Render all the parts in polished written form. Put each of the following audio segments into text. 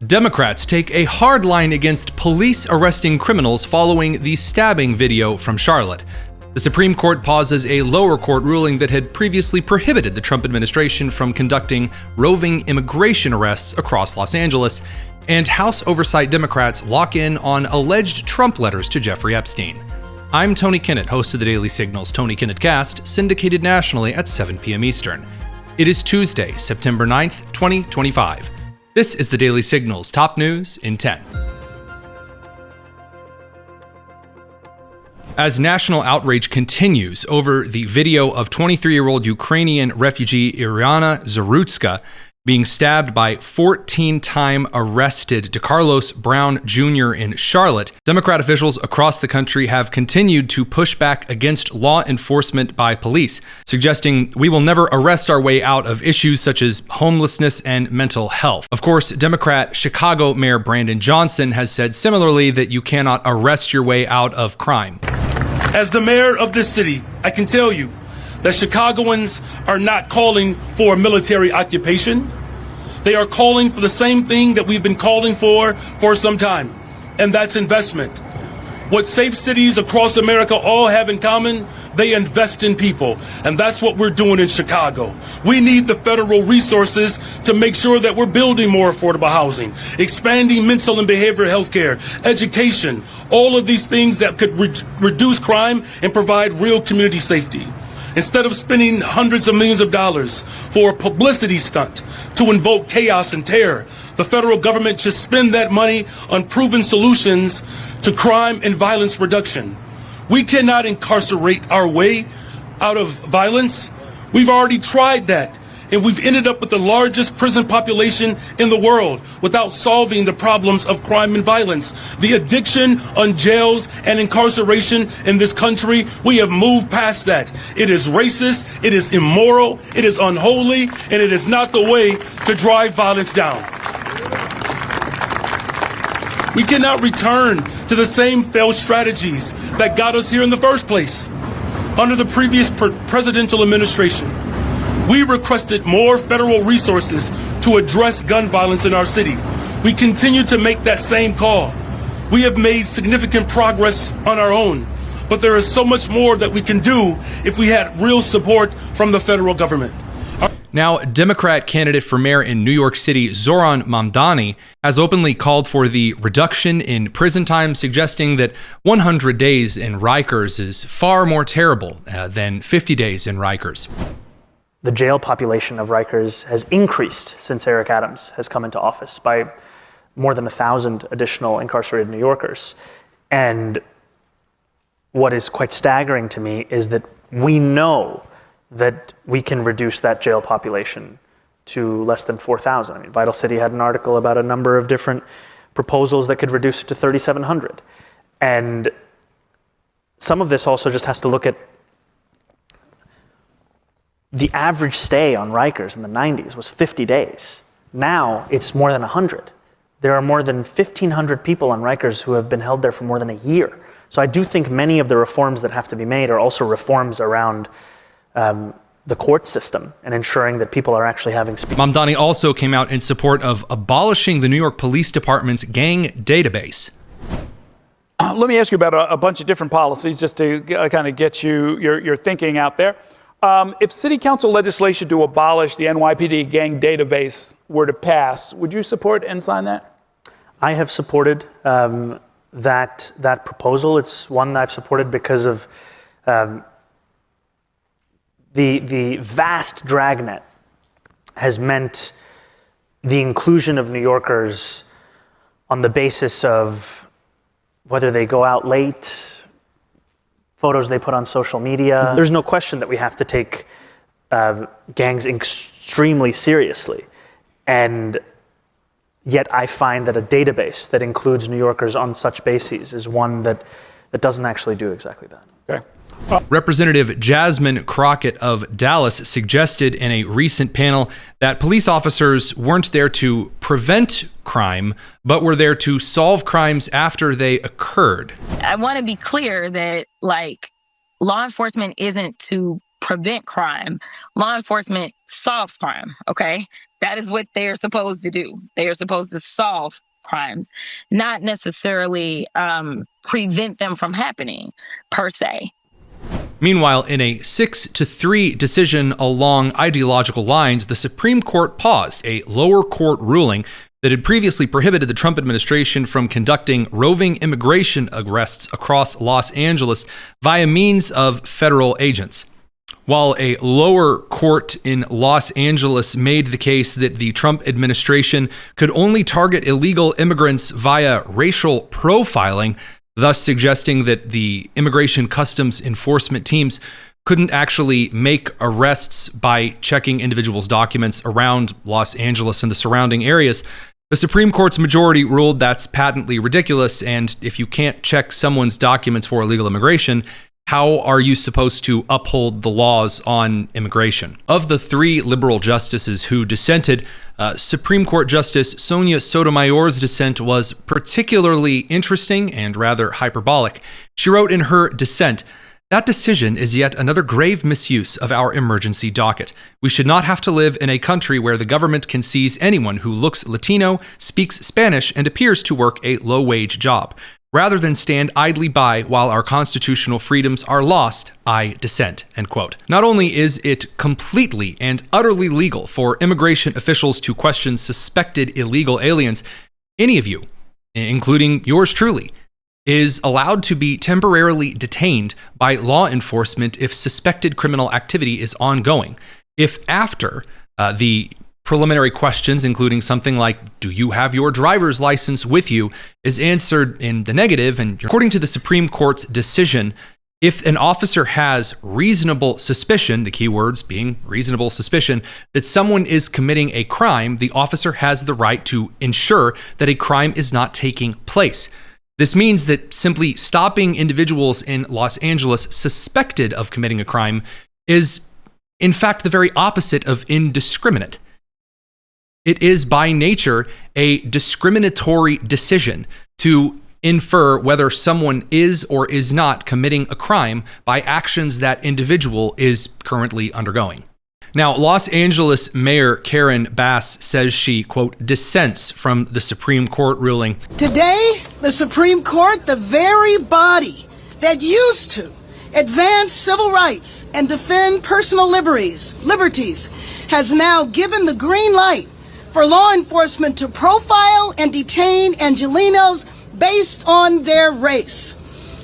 Democrats take a hard line against police arresting criminals following the stabbing video from Charlotte. The Supreme Court pauses a lower court ruling that had previously prohibited the Trump administration from conducting roving immigration arrests across Los Angeles, and House Oversight Democrats lock in on alleged Trump letters to Jeffrey Epstein. I'm Tony Kinnett, host of the Daily Signal's Tony Kinnett Cast, syndicated nationally at 7 p.m. Eastern. It is Tuesday, September 9th, 2025. This is the Daily Signal's top news in 10. As national outrage continues over the video of 23-year-old Ukrainian refugee Iryana Zarutska being stabbed by 14-time arrested DeCarlos Brown Jr. in Charlotte, Democrat officials across the country have continued to push back against law enforcement by police, suggesting we will never arrest our way out of issues such as homelessness and mental health. Of course, Democrat Chicago Mayor Brandon Johnson has said similarly that you cannot arrest your way out of crime. As the mayor of this city, I can tell you that Chicagoans are not calling for a military occupation. They are calling for the same thing that we've been calling for some time, and that's investment. What safe cities across America all have in common, they invest in people, and that's what we're doing in Chicago. We need the federal resources to make sure that we're building more affordable housing, expanding mental and behavioral health care, education, all of these things that could reduce crime and provide real community safety. Instead of spending hundreds of millions of dollars for a publicity stunt to invoke chaos and terror, the federal government should spend that money on proven solutions to crime and violence reduction. We cannot incarcerate our way out of violence. We've already tried that, and we've ended up with the largest prison population in the world without solving the problems of crime and violence. The addiction on jails and incarceration in this country, we have moved past that. It is racist, it is immoral, it is unholy, and it is not the way to drive violence down. We cannot return to the same failed strategies that got us here in the first place. Under the previous presidential administration, we requested more federal resources to address gun violence in our city. We continue to make that same call. We have made significant progress on our own, but there is so much more that we can do if we had real support from the federal government. Now, Democrat candidate for mayor in New York City, Zohran Mamdani, has openly called for the reduction in prison time, suggesting that 100 days in Rikers is far more terrible than 50 days in Rikers. The jail population of Rikers has increased since Eric Adams has come into office by more than 1,000 additional incarcerated New Yorkers. And what is quite staggering to me is that we know that we can reduce that jail population to less than 4,000. I mean, Vital City had an article about a number of different proposals that could reduce it to 3,700. And some of this also just has to look at the average stay on Rikers in the 90s was 50 days. Now it's more than 100. There are more than 1,500 people on Rikers who have been held there for more than a year. So I do think many of the reforms that have to be made are also reforms around the court system and ensuring that people are actually having speech. Mamdani also came out in support of abolishing the New York Police Department's gang database. Let me ask you about a bunch of different policies just to kind of get your thinking out there. If city council legislation to abolish the NYPD gang database were to pass, would you support and sign that? I have supported that proposal. It's one that I've supported because of the vast dragnet has meant the inclusion of New Yorkers on the basis of whether they go out late, photos they put on social media. There's no question that we have to take gangs extremely seriously. And yet I find that a database that includes New Yorkers on such bases is one that doesn't actually do exactly that. Okay. Representative Jasmine Crockett of Dallas suggested in a recent panel that police officers weren't there to prevent crime, but were there to solve crimes after they occurred. I want to be clear that, law enforcement isn't to prevent crime. Law enforcement solves crime, okay? That is what they're supposed to do. They are supposed to solve crimes, not necessarily prevent them from happening per se. Meanwhile, in a 6-3 decision along ideological lines, the Supreme Court paused a lower court ruling that had previously prohibited the Trump administration from conducting roving immigration arrests across Los Angeles via means of federal agents. While a lower court in Los Angeles made the case that the Trump administration could only target illegal immigrants via racial profiling, thus suggesting that the immigration customs enforcement teams couldn't actually make arrests by checking individuals' documents around Los Angeles and the surrounding areas, the Supreme Court's majority ruled that's patently ridiculous, and if you can't check someone's documents for illegal immigration, how are you supposed to uphold the laws on immigration? Of the 3 liberal justices who dissented, Supreme Court Justice Sonia Sotomayor's dissent was particularly interesting and rather hyperbolic. She wrote in her dissent, "That decision is yet another grave misuse of our emergency docket. We should not have to live in a country where the government can seize anyone who looks Latino, speaks Spanish, and appears to work a low-wage job. Rather than stand idly by while our constitutional freedoms are lost, I dissent." End quote. Not only is it completely and utterly legal for immigration officials to question suspected illegal aliens, any of you, including yours truly, is allowed to be temporarily detained by law enforcement if suspected criminal activity is ongoing. If after the preliminary questions, including something like, do you have your driver's license with you, is answered in the negative, and according to the Supreme Court's decision, if an officer has reasonable suspicion, the key words being reasonable suspicion, that someone is committing a crime, the officer has the right to ensure that a crime is not taking place. This means that simply stopping individuals in Los Angeles suspected of committing a crime is, in fact, the very opposite of indiscriminate. It is by nature a discriminatory decision to infer whether someone is or is not committing a crime by actions that individual is currently undergoing. Now, Los Angeles Mayor Karen Bass says she, quote, dissents from the Supreme Court ruling. Today, the Supreme Court, the very body that used to advance civil rights and defend personal liberties, has now given the green light for law enforcement to profile and detain Angelenos based on their race.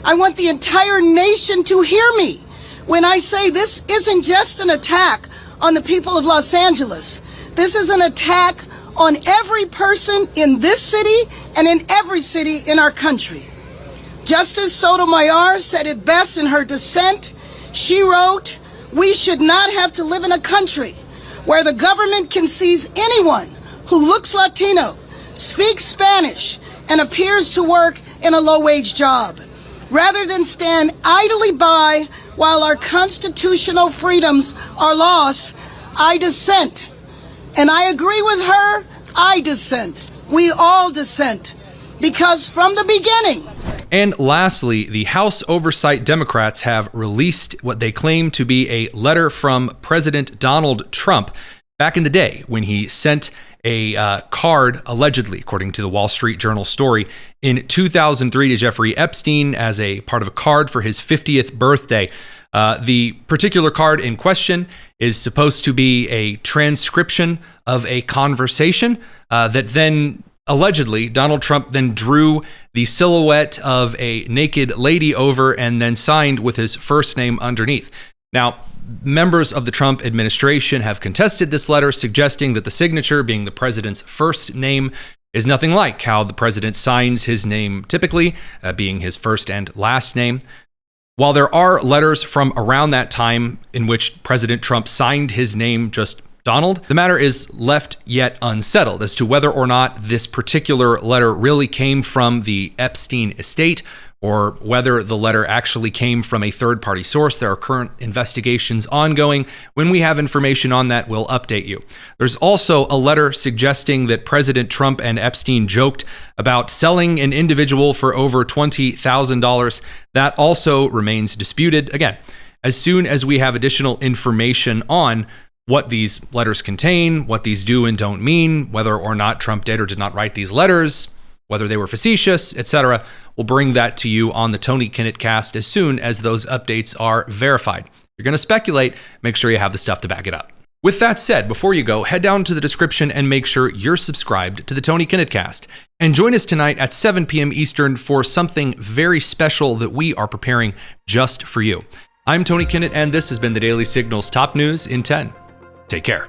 I want the entire nation to hear me when I say this isn't just an attack on the people of Los Angeles. This is an attack on every person in this city and in every city in our country. Justice Sotomayor said it best in her dissent. She wrote, "We should not have to live in a country where the government can seize anyone who looks Latino, speaks Spanish, and appears to work in a low-wage job. Rather than stand idly by while our constitutional freedoms are lost, I dissent." And I agree with her, I dissent. We all dissent. Because from the beginning. And lastly, the House Oversight Democrats have released what they claim to be a letter from President Donald Trump back in the day when he sent a card, allegedly, according to the Wall Street Journal story, in 2003 to Jeffrey Epstein as a part of a card for his 50th birthday. The particular card in question is supposed to be a transcription of a conversation that then, allegedly, Donald Trump then drew the silhouette of a naked lady over and then signed with his first name underneath. Now, members of the Trump administration have contested this letter, suggesting that the signature, being the president's first name, is nothing like how the president signs his name typically, being his first and last name. While there are letters from around that time in which President Trump signed his name just Donald, the matter is left yet unsettled as to whether or not this particular letter really came from the Epstein estate or whether the letter actually came from a third-party source. There are current investigations ongoing. When we have information on that, we'll update you. There's also a letter suggesting that President Trump and Epstein joked about selling an individual for over $20,000. That also remains disputed. Again, as soon as we have additional information on what these letters contain, what these do and don't mean, whether or not Trump did or did not write these letters, whether they were facetious, etc. We'll bring that to you on the Tony Kinnett Cast as soon as those updates are verified. If you're going to speculate, make sure you have the stuff to back it up. With that said, before you go, head down to the description and make sure you're subscribed to the Tony Kinnett Cast. And join us tonight at 7 p.m. Eastern for something very special that we are preparing just for you. I'm Tony Kinnett, and this has been the Daily Signal's top news in 10. Take care.